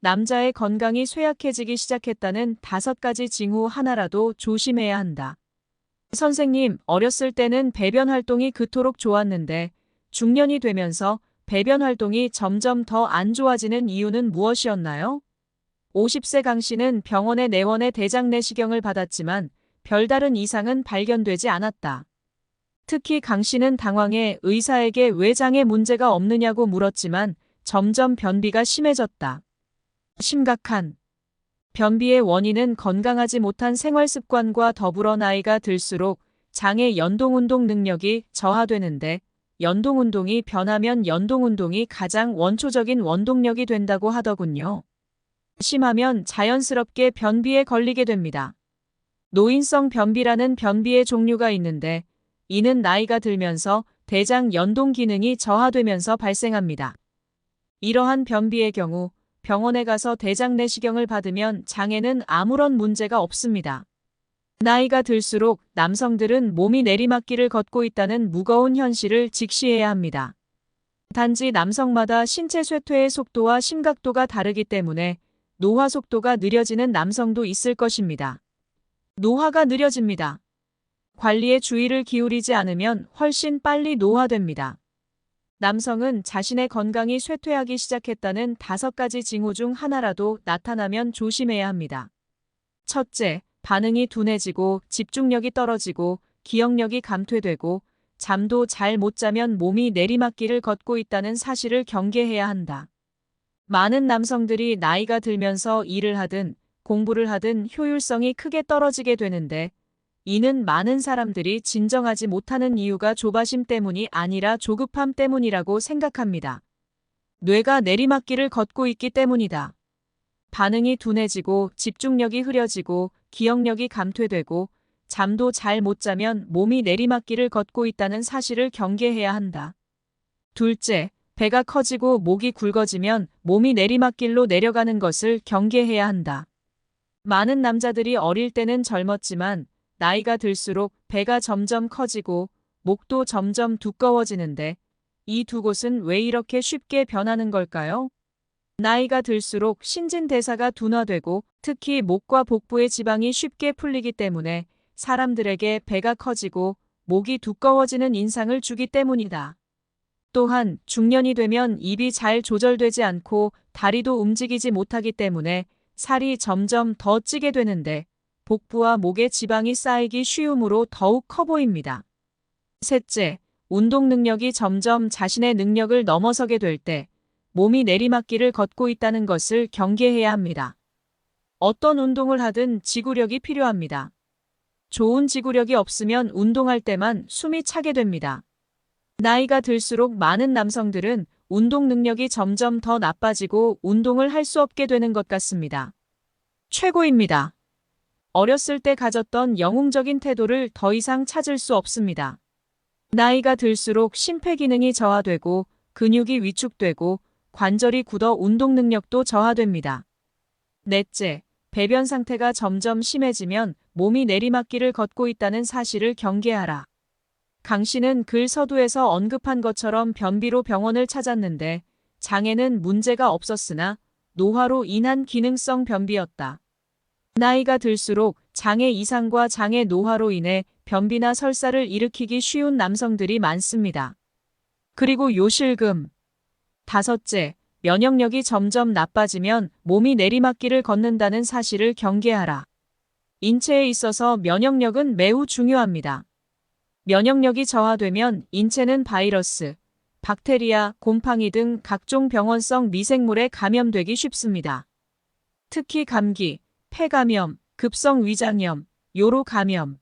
남자의 건강이 쇠약해지기 시작했다는 5가지 징후 하나라도 조심해야 한다. 선생님, 어렸을 때는 배변 활동이 그토록 좋았는데 중년이 되면서 배변 활동이 점점 더 안 좋아지는 이유는 무엇이었나요? 50세 강 씨는 병원에 내원해 대장 내시경을 받았지만 별다른 이상은 발견되지 않았다. 특히 강 씨는 당황해 의사에게 왜 장에 문제가 없느냐고 물었지만 점점 변비가 심해졌다. 심각한 변비의 원인은 건강하지 못한 생활 습관과 더불어 나이가 들수록 장의 연동운동 능력이 저하되는데 연동운동이 변하면 연동운동이 가장 원초적인 원동력이 된다고 하더군요. 심하면 자연스럽게 변비에 걸리게 됩니다. 노인성 변비라는 변비의 종류가 있는데 이는 나이가 들면서 대장 연동 기능이 저하되면서 발생합니다. 이러한 변비의 경우 병원에 가서 대장 내시경을 받으면 장에는 아무런 문제가 없습니다. 나이가 들수록 남성들은 몸이 내리막길을 걷고 있다는 무거운 현실을 직시해야 합니다. 단지 남성마다 신체 쇠퇴의 속도와 심각도가 다르기 때문에 노화 속도가 느려지는 남성도 있을 것입니다. 노화가 느려집니다. 관리에 주의를 기울이지 않으면 훨씬 빨리 노화됩니다. 남성은 자신의 건강이 쇠퇴하기 시작했다는 5가지 징후 중 하나라도 나타나면 조심해야 합니다. 첫째, 반응이 둔해지고 집중력이 떨어지고 기억력이 감퇴되고 잠도 잘 못 자면 몸이 내리막길을 걷고 있다는 사실을 경계해야 한다. 많은 남성들이 나이가 들면서 일을 하든 공부를 하든 효율성이 크게 떨어지게 되는데 이는 많은 사람들이 진정하지 못하는 이유가 조바심 때문이 아니라 조급함 때문이라고 생각합니다. 뇌가 내리막길을 걷고 있기 때문이다. 반응이 둔해지고 집중력이 흐려지고 기억력이 감퇴되고 잠도 잘 못 자면 몸이 내리막길을 걷고 있다는 사실을 경계해야 한다. 둘째, 배가 커지고 목이 굵어지면 몸이 내리막길로 내려가는 것을 경계해야 한다. 많은 남자들이 어릴 때는 젊었지만 나이가 들수록 배가 점점 커지고 목도 점점 두꺼워지는데 이 두 곳은 왜 이렇게 쉽게 변하는 걸까요? 나이가 들수록 신진대사가 둔화되고 특히 목과 복부의 지방이 쉽게 풀리기 때문에 사람들에게 배가 커지고 목이 두꺼워지는 인상을 주기 때문이다. 또한 중년이 되면 입이 잘 조절되지 않고 다리도 움직이지 못하기 때문에 살이 점점 더 찌게 되는데 복부와 목에 지방이 쌓이기 쉬우므로 더욱 커 보입니다. 셋째, 운동 능력이 점점 자신의 능력을 넘어서게 될 때 몸이 내리막길을 걷고 있다는 것을 경계해야 합니다. 어떤 운동을 하든 지구력이 필요합니다. 좋은 지구력이 없으면 운동할 때만 숨이 차게 됩니다. 나이가 들수록 많은 남성들은 운동 능력이 점점 더 나빠지고 운동을 할 수 없게 되는 것 같습니다. 최고입니다. 어렸을 때 가졌던 영웅적인 태도를 더 이상 찾을 수 없습니다. 나이가 들수록 심폐기능이 저하되고 근육이 위축되고 관절이 굳어 운동 능력도 저하됩니다. 넷째, 배변 상태가 점점 심해지면 몸이 내리막길을 걷고 있다는 사실을 경계하라. 강 씨는 글 서두에서 언급한 것처럼 변비로 병원을 찾았는데 장에는 문제가 없었으나 노화로 인한 기능성 변비였다. 나이가 들수록 장의 이상과 장의 노화로 인해 변비나 설사를 일으키기 쉬운 남성들이 많습니다. 그리고 요실금. 5째, 면역력이 점점 나빠지면 몸이 내리막길을 걷는다는 사실을 경계하라. 인체에 있어서 면역력은 매우 중요합니다. 면역력이 저하되면 인체는 바이러스, 박테리아, 곰팡이 등 각종 병원성 미생물에 감염되기 쉽습니다. 특히 감기, 폐감염, 급성 위장염, 요로 감염.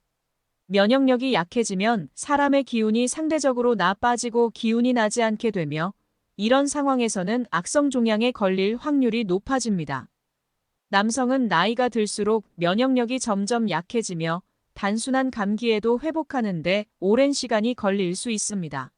면역력이 약해지면 사람의 기운이 상대적으로 나빠지고 기운이 나지 않게 되며 이런 상황에서는 악성 종양에 걸릴 확률이 높아집니다. 남성은 나이가 들수록 면역력이 점점 약해지며 단순한 감기에도 회복하는데 오랜 시간이 걸릴 수 있습니다.